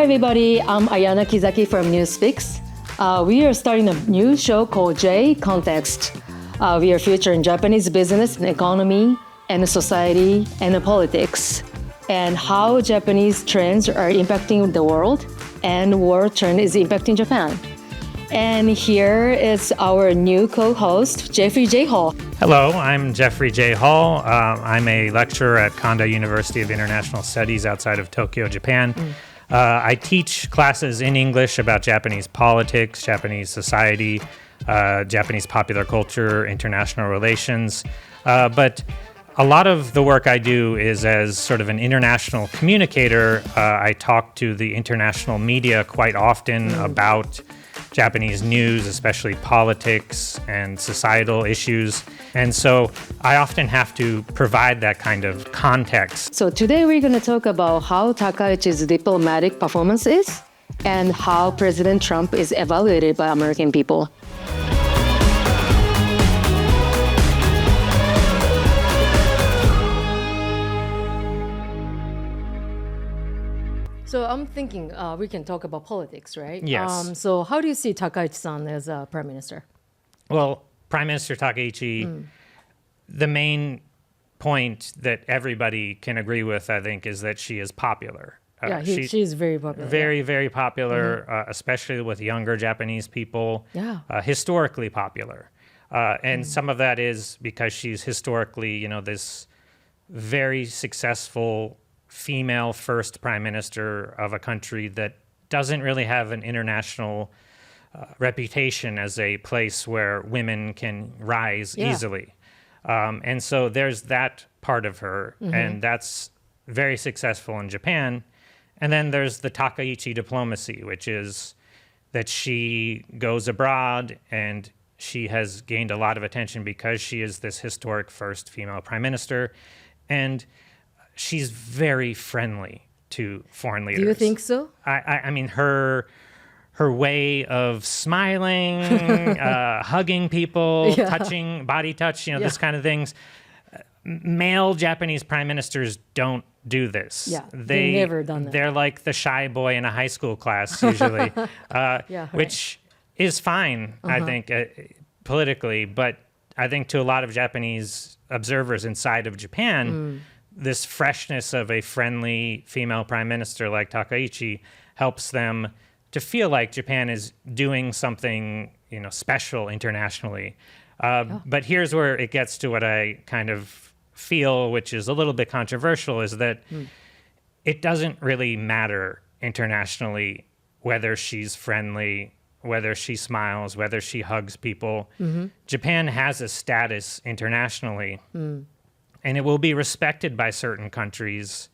everybody, I'm Ayana Kizaki from Newspeaks. We are starting a new show called J Context. We are featuring Japanese business and economy and society and politics and how Japanese trends are impacting the world and world trend is impacting Japan. And here is our new co-host, Jeffery J. Hall. Hello, I'm Jeffery J. Hall. I'm a lecturer at Kanda University of International Studies outside of Tokyo, Japan. I teach classes in English about Japanese politics, Japanese society, Japanese popular culture, international relations. But a lot of the work I do is as sort of an international communicator. I talk to the international media quite often about Japanese news, especially politics and societal issues. And so I often have to provide that kind of context. So today we're going to talk about how Takaichi's diplomatic performance is and how President Trump is evaluated by American people. So I'm thinking we can talk about politics, right? Yes. So how do you see Takaichi-san as a prime minister? Well, Prime Minister Takaichi, the main point that everybody can agree with, I think, is that she is popular. She's very popular. Very, very popular, especially with younger Japanese people. Yeah. Historically popular. And some of that is because she's historically, this very successful female first prime minister of a country that doesn't really have an international reputation as a place where women can rise easily. And so there's that part of her, and that's very successful in Japan. And then there's the Takaichi diplomacy, which is that she goes abroad and she has gained a lot of attention because she is this historic first female prime minister. And she's very friendly to foreign leaders. Do you think so? I mean, her way of smiling, hugging people, touching, body touch, this kind of things. Male Japanese prime ministers don't do this. Yeah, they've never done that. They're like the shy boy in a high school class, usually, which is fine, I think, politically. But I think to a lot of Japanese observers inside of Japan, this freshness of a friendly female prime minister like Takaichi helps them to feel like Japan is doing something, special internationally. But here's where it gets to what I kind of feel, which is a little bit controversial, is that it doesn't really matter internationally whether she's friendly, whether she smiles, whether she hugs people. Japan has a status internationally. And it will be respected by certain countries,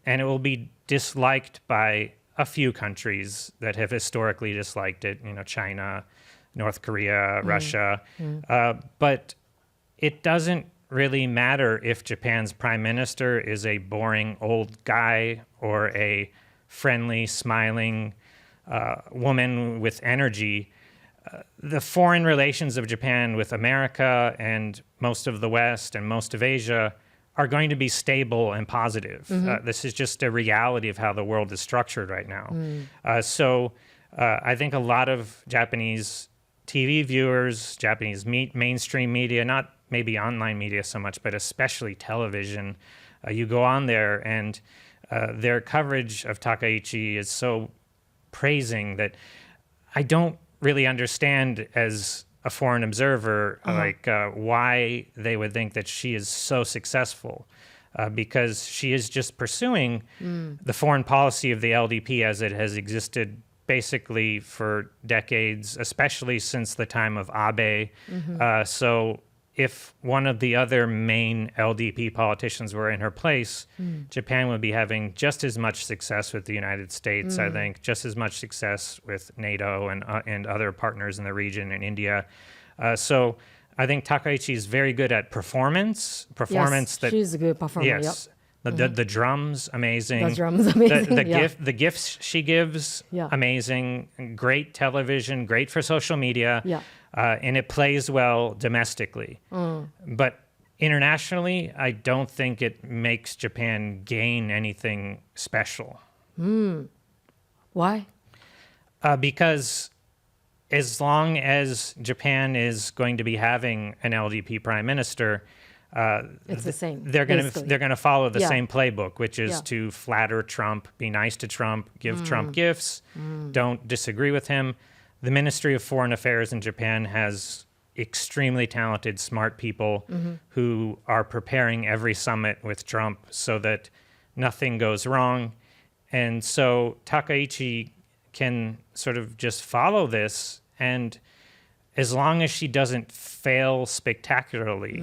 and it will be disliked by a few countries that have historically disliked it, China, North Korea, Russia. But it doesn't really matter if Japan's prime minister is a boring old guy or a friendly, smiling woman with energy. The foreign relations of Japan with America and most of the West and most of Asia are going to be stable and positive. This is just a reality of how the world is structured right now. So I think a lot of Japanese TV viewers, Japanese mainstream media, not maybe online media so much, but especially television, you go on there and their coverage of Takaichi is so praising that I don't really understand as a foreign observer why they would think that she is so successful because she is just pursuing the foreign policy of the LDP as it has existed basically for decades, especially since the time of Abe. So if one of the other main LDP politicians were in her place, Japan would be having just as much success with the United States, I think, just as much success with NATO and other partners in the region in India. So I think Takaichi is very good at performance. Yes, she's a good performer. Yes. The drums, amazing. The drums, amazing. The gifts she gives, amazing. Great television, great for social media. And it plays well domestically. But internationally, I don't think it makes Japan gain anything special. Why? Because as long as Japan is going to be having an LDP prime minister, it's the same. They're going to follow the same playbook, which is Yeah. to flatter Trump, be nice to Trump, give Trump gifts, don't disagree with him. The Ministry of Foreign Affairs in Japan has extremely talented, smart people who are preparing every summit with Trump so that nothing goes wrong. And so Takaichi can sort of just follow this, and as long as she doesn't fail spectacularly,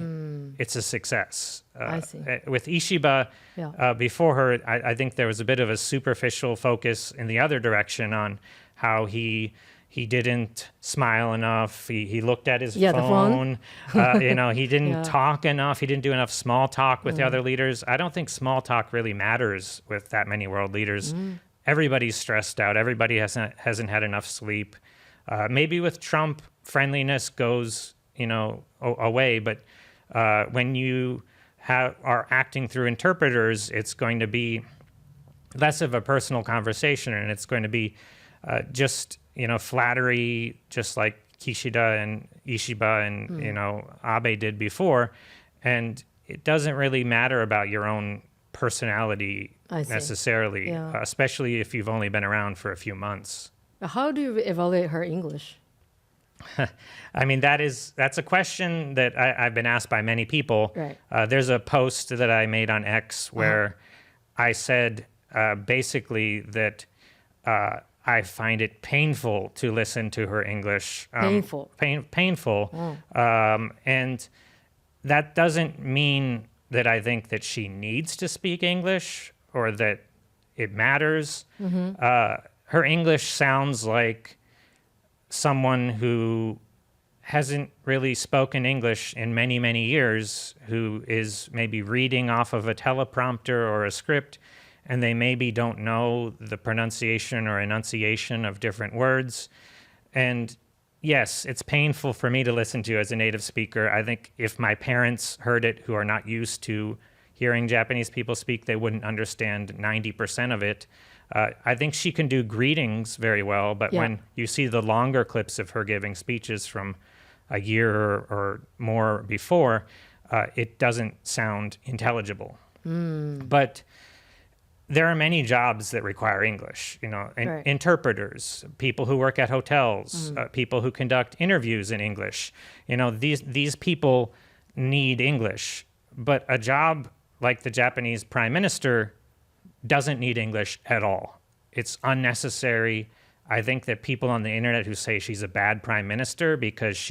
it's a success. I see. With Ishiba, Yeah. before her, I think there was a bit of a superficial focus in the other direction on how he didn't smile enough. He looked at his phone. He didn't talk enough. He didn't do enough small talk with the other leaders. I don't think small talk really matters with that many world leaders. Everybody's stressed out. Everybody hasn't had enough sleep. Maybe with Trump, friendliness goes, away. But when you are acting through interpreters, it's going to be less of a personal conversation, and it's going to be just flattery, just like Kishida and Ishiba and Abe did before. And it doesn't really matter about your own personality necessarily, especially if you've only been around for a few months. How do you evaluate her English? I mean, that's a question that I've been asked by many people. Right. There's a post that I made on X where I said basically that I find it painful to listen to her English. Painful. Painful. And that doesn't mean that I think that she needs to speak English or that it matters. Her English sounds like someone who hasn't really spoken English in many, many years, who is maybe reading off of a teleprompter or a script, and they maybe don't know the pronunciation or enunciation of different words. And yes, it's painful for me to listen to as a native speaker. I think if my parents heard it, who are not used to hearing Japanese people speak, they wouldn't understand 90% of it. I think she can do greetings very well, but when you see the longer clips of her giving speeches from a year or more before, it doesn't sound intelligible. But there are many jobs that require English, interpreters, people who work at hotels, people who conduct interviews in English. These people need English, but a job like the Japanese prime minister doesn't need English at all. It's unnecessary. I think that people on the internet who say she's a bad prime minister because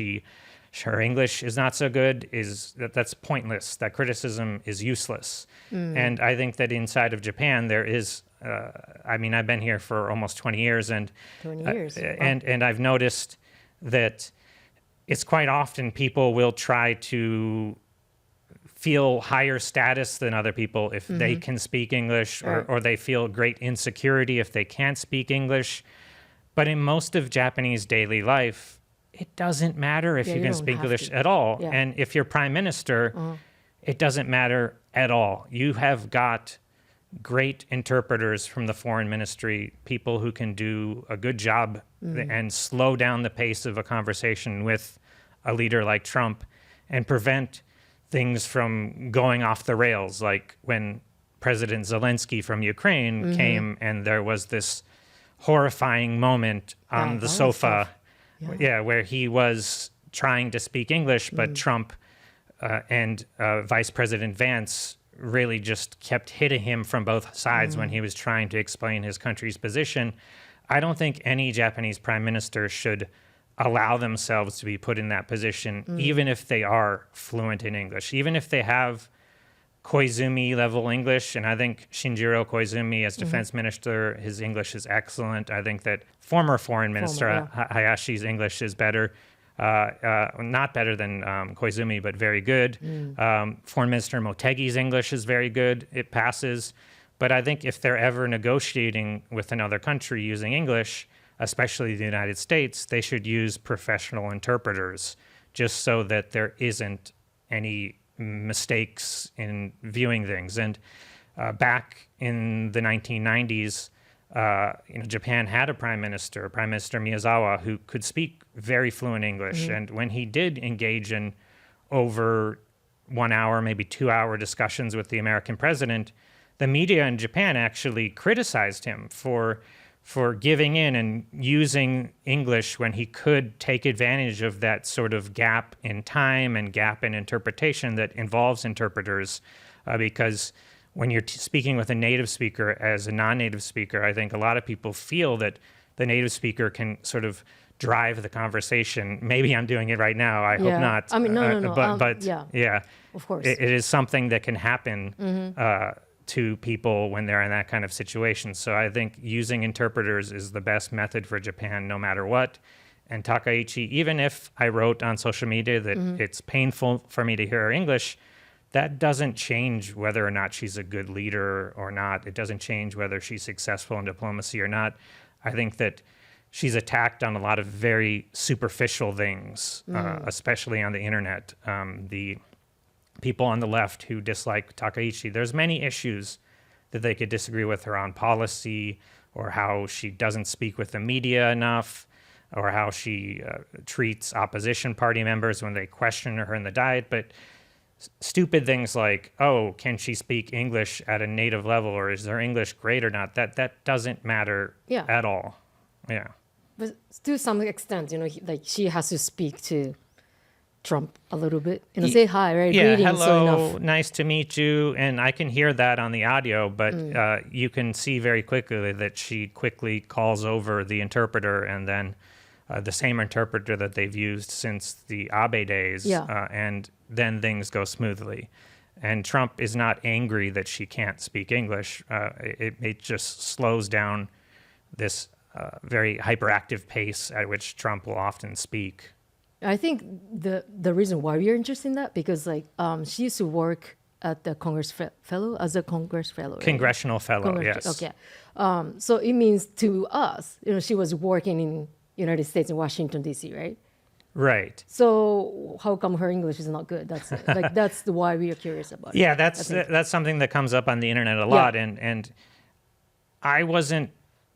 her English is not so good, that's pointless. That criticism is useless. And I think that inside of Japan there is, I've been here for almost 20 years, and 20 years. And I've noticed that it's quite often people will try to feel higher status than other people if they can speak English, or they feel great insecurity if they can't speak English. But in most of Japanese daily life, it doesn't matter if you can speak English at all. Yeah. And if you're prime minister, it doesn't matter at all. You have got great interpreters from the foreign ministry, people who can do a good job and slow down the pace of a conversation with a leader like Trump and prevent things from going off the rails, like when President Zelensky from Ukraine came and there was this horrifying moment on the sofa, where he was trying to speak English, but Trump and Vice President Vance really just kept hitting him from both sides when he was trying to explain his country's position. I don't think any Japanese prime minister should allow themselves to be put in that position, even if they are fluent in English, even if they have Koizumi level English. And I think Shinjiro Koizumi, as defense minister, his English is excellent. I think that former foreign minister Hayashi's English is better, not better than Koizumi, but very good. Foreign Minister Motegi's English is very good. It passes. But I think if they're ever negotiating with another country using English, especially the United States, they should use professional interpreters just so that there isn't any mistakes in viewing things. And back in the 1990s, Japan had a Prime Minister Miyazawa, who could speak very fluent English. And when he did engage in over 1 hour, maybe 2 hour discussions with the American president, the media in Japan actually criticized him for giving in and using English when he could take advantage of that sort of gap in time and gap in interpretation that involves interpreters, because when you're speaking with a native speaker as a non-native speaker, I think a lot of people feel that the native speaker can sort of drive the conversation. Maybe I'm doing it right now. I hope not. I mean, no. But yeah, of course, it is something that can happen to people when they're in that kind of situation. So I think using interpreters is the best method for Japan, no matter what. And Takaichi, even if I wrote on social media that it's painful for me to hear her English, that doesn't change whether or not she's a good leader or not. It doesn't change whether she's successful in diplomacy or not. I think that she's attacked on a lot of very superficial things, especially on the internet. The people on the left who dislike Takaichi, there's many issues that they could disagree with her on policy, or how she doesn't speak with the media enough, or how she treats opposition party members when they question her in the Diet. But stupid things like, oh, can she speak English at a native level, or is her English great or not? That doesn't matter at all. Yeah. But to some extent, like she has to speak to Trump a little bit, say hi, right? Yeah, Greetings, hello, nice to meet you. And I can hear that on the audio, but you can see very quickly that she quickly calls over the interpreter, and then the same interpreter that they've used since the Abe days, and then things go smoothly. And Trump is not angry that she can't speak English. It just slows down this very hyperactive pace at which Trump will often speak. I think the reason why we are interested in that, because she used to work at the Congress Fellow, as a Congress Fellow. Right? Congressional Fellow, yes. Okay. So it means to us, she was working in United States in Washington, D.C., right? Right. So how come her English is not good? That's that's why we are curious about it. Yeah, that's something that comes up on the internet a lot. And I wasn't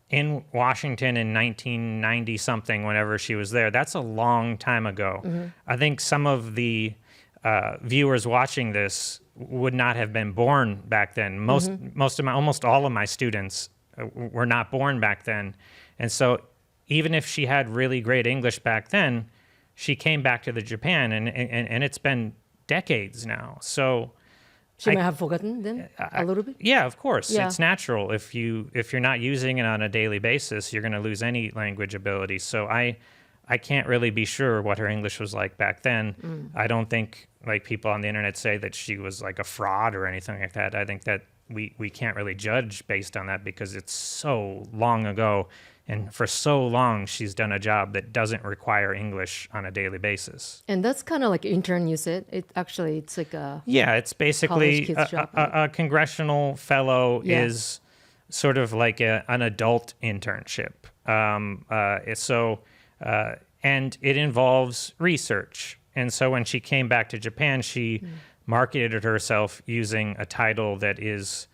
in Washington in 1990 something whenever she was there. That's a long time ago. I think some of the viewers watching this would not have been born back then. Almost all of my students were not born back then. And so even if she had really great English back then, she came back to the Japan, and it's been decades now. So she may have forgotten then a little bit. Yeah, of course. Yeah. It's natural. If you're not using it on a daily basis, you're going to lose any language ability. So I can't really be sure what her English was like back then. I don't think, like people on the internet say, that she was like a fraud or anything like that. I think that we can't really judge based on that, because it's so long ago. And for so long, she's done a job that doesn't require English on a daily basis. And that's kind of like intern, you said. It's like a... Yeah, it's basically a congressional fellow is sort of like an adult internship. And it involves research. And so when she came back to Japan, she marketed herself using a title that is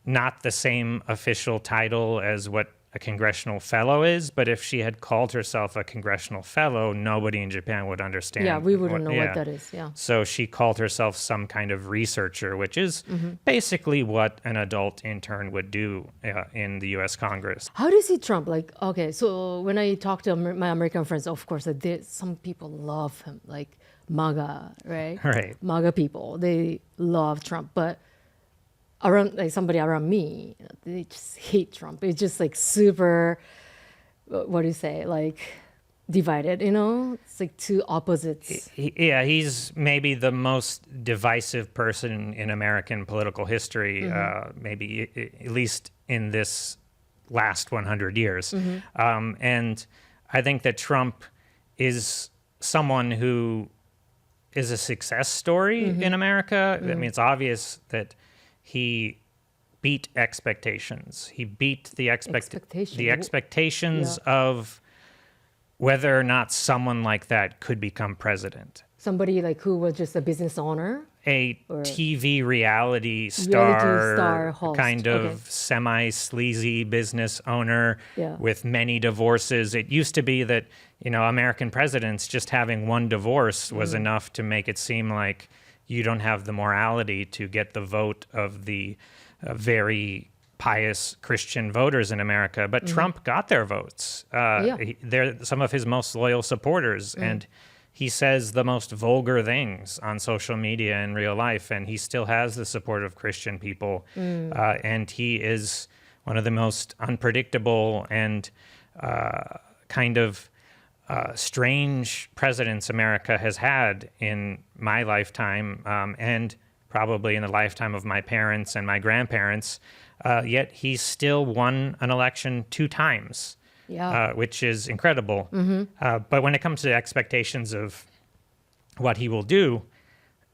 not the same official title as what a congressional fellow is, but if she had called herself a congressional fellow, nobody in Japan would understand. Yeah, we wouldn't know what that is. Yeah. So she called herself some kind of researcher, which is basically what an adult intern would do in the U.S. Congress. How do you see Trump? Like, okay, so when I talk to my American friends, of course, some people love him, like MAGA, right? Right. MAGA people, they love Trump, but somebody around me, they just hate Trump. It's just like super, what do you say, like divided, It's like two opposites. He's maybe the most divisive person in American political history, maybe at least in this last 100 years. And I think that Trump is someone who is a success story in America. I mean, it's obvious that he beat expectations. He beat the expectations of whether or not someone like that could become president. Somebody like who was just a business owner a TV reality star host. kind of semi-sleazy business owner with many divorces. It used to be that, American presidents just having one divorce was enough to make it seem like you don't have the morality to get the vote of the very pious Christian voters in America. But Trump got their votes. They're some of his most loyal supporters. And he says the most vulgar things on social media in real life, and he still has the support of Christian people. And he is one of the most unpredictable and kind of strange presidents America has had in my lifetime, and probably in the lifetime of my parents and my grandparents. Yet he still won an election 2 times. Which is incredible. But when it comes to expectations of what he will do,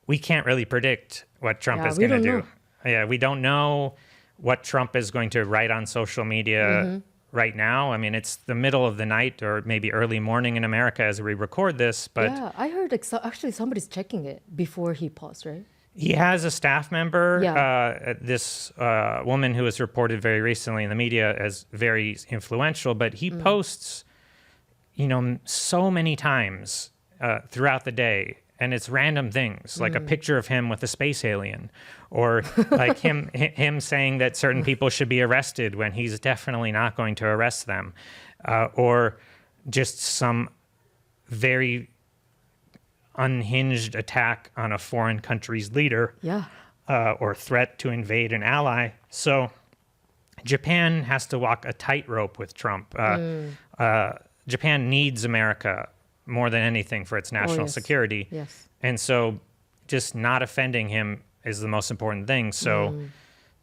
we can't really predict what Trump is going to do. We don't know what Trump is going to write on social media right now. I mean, it's the middle of the night or maybe early morning in America as we record this. But I heard actually somebody's checking it before he posts, right? He has a staff member, this woman who was reported very recently in the media as very influential, but he posts, so many times throughout the day, and it's random things, like a picture of him with a space alien, or like him saying that certain people should be arrested when he's definitely not going to arrest them, or just some very unhinged attack on a foreign country's leader, or threat to invade an ally. So Japan has to walk a tightrope with Trump. Japan needs America more than anything for its national security. And so just not offending him is the most important thing. So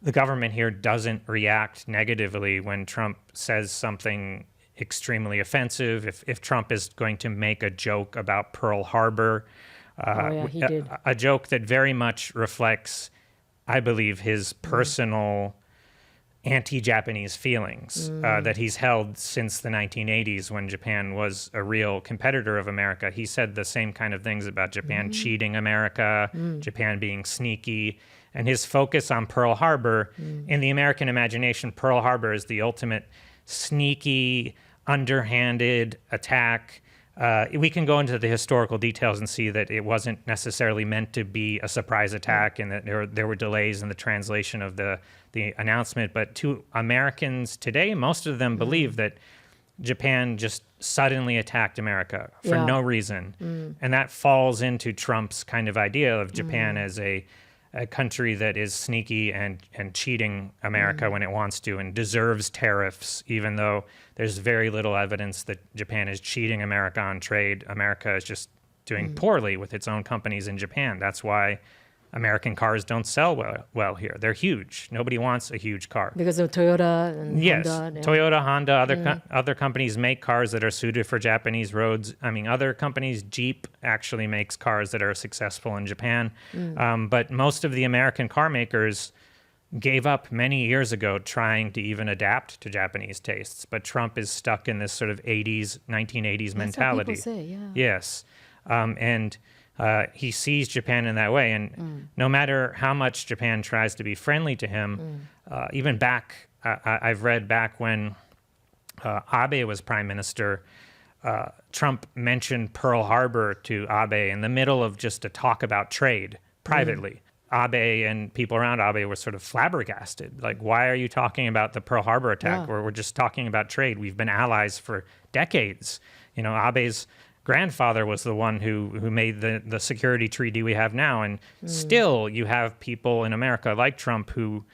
the government here doesn't react negatively when Trump says something extremely offensive. If Trump is going to make a joke about Pearl Harbor, he did. A joke that very much reflects, I believe, his personal anti-Japanese feelings that he's held since the 1980s when Japan was a real competitor of America. He said the same kind of things about Japan cheating America, Japan being sneaky, and his focus on Pearl Harbor. In the American imagination, Pearl Harbor is the ultimate sneaky, underhanded attack. We can go into the historical details and see that it wasn't necessarily meant to be a surprise attack, and that there were delays in the translation of the announcement. But to Americans today, most of them believe that Japan just suddenly attacked America for no reason. And that falls into Trump's kind of idea of Japan as a country that is sneaky and cheating America when it wants to, and deserves tariffs, even though there's very little evidence that Japan is cheating America on trade. America is just doing poorly with its own companies in Japan. That's why American cars don't sell well here. They're huge. Nobody wants a huge car. Because of Toyota and Honda. Toyota, Honda, other companies make cars that are suited for Japanese roads. I mean, other companies, Jeep actually makes cars that are successful in Japan. But most of the American car makers gave up many years ago trying to even adapt to Japanese tastes. But Trump is stuck in this sort of 1980s mentality. That's what people say, Yes. And he sees Japan in that way. And no matter how much Japan tries to be friendly to him, even back, I've read back when Abe was prime minister, Trump mentioned Pearl Harbor to Abe in the middle of just a talk about trade privately. Abe and people around Abe were sort of flabbergasted. Like, why are you talking about the Pearl Harbor attack? We're just talking about trade. We've been allies for decades. Abe's grandfather was the one who made the security treaty we have now. And still you have people in America like Trump who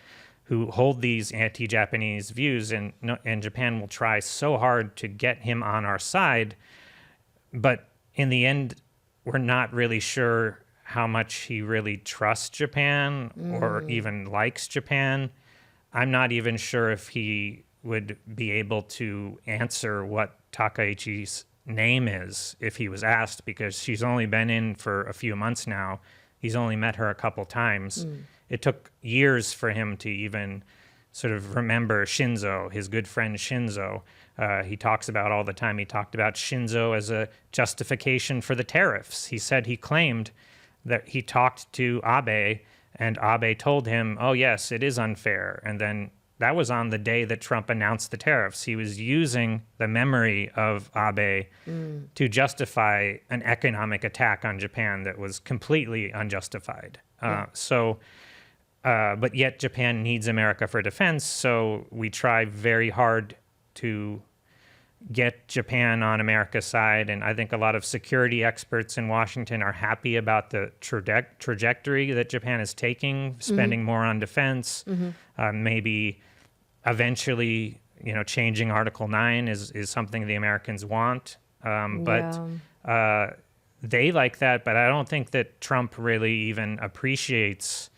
hold these anti-Japanese views, and Japan will try so hard to get him on our side. But in the end, we're not really sure how much he really trusts Japan or even likes Japan. I'm not even sure if he would be able to answer what Takaichi's name is if he was asked, because she's only been in for a few months now. He's only met her a couple times. It took years for him to even sort of remember Shinzo, his good friend Shinzo. He talks about all the time. He talked about Shinzo as a justification for the tariffs. He said he claimed that he talked to Abe, and Abe told him, oh, yes, it is unfair. And then that was on the day that Trump announced the tariffs. He was using the memory of Abe to justify an economic attack on Japan that was completely unjustified. But yet Japan needs America for defense, so we try very hard to get Japan on America's side. And I think a lot of security experts in Washington are happy about the trajectory that Japan is taking, spending more on defense, maybe eventually, changing Article 9 is something the Americans want. They like that, but I don't think that Trump really even appreciates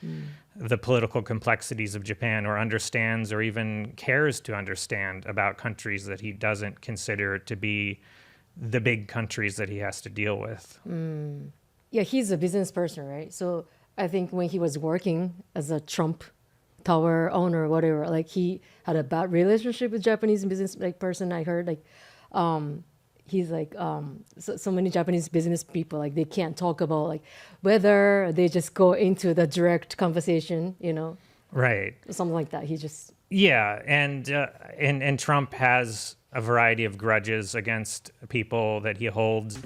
the political complexities of Japan or understands or even cares to understand about countries that he doesn't consider to be the big countries that he has to deal with. Yeah, he's a business person, right? So I think when he was working as a Trump Tower owner or whatever, like he had a bad relationship with Japanese business person. I heard he's like so many Japanese business people, like they can't talk about whether they just go into the direct conversation, Right. Something like that. He just and Trump has a variety of grudges against people that he holds.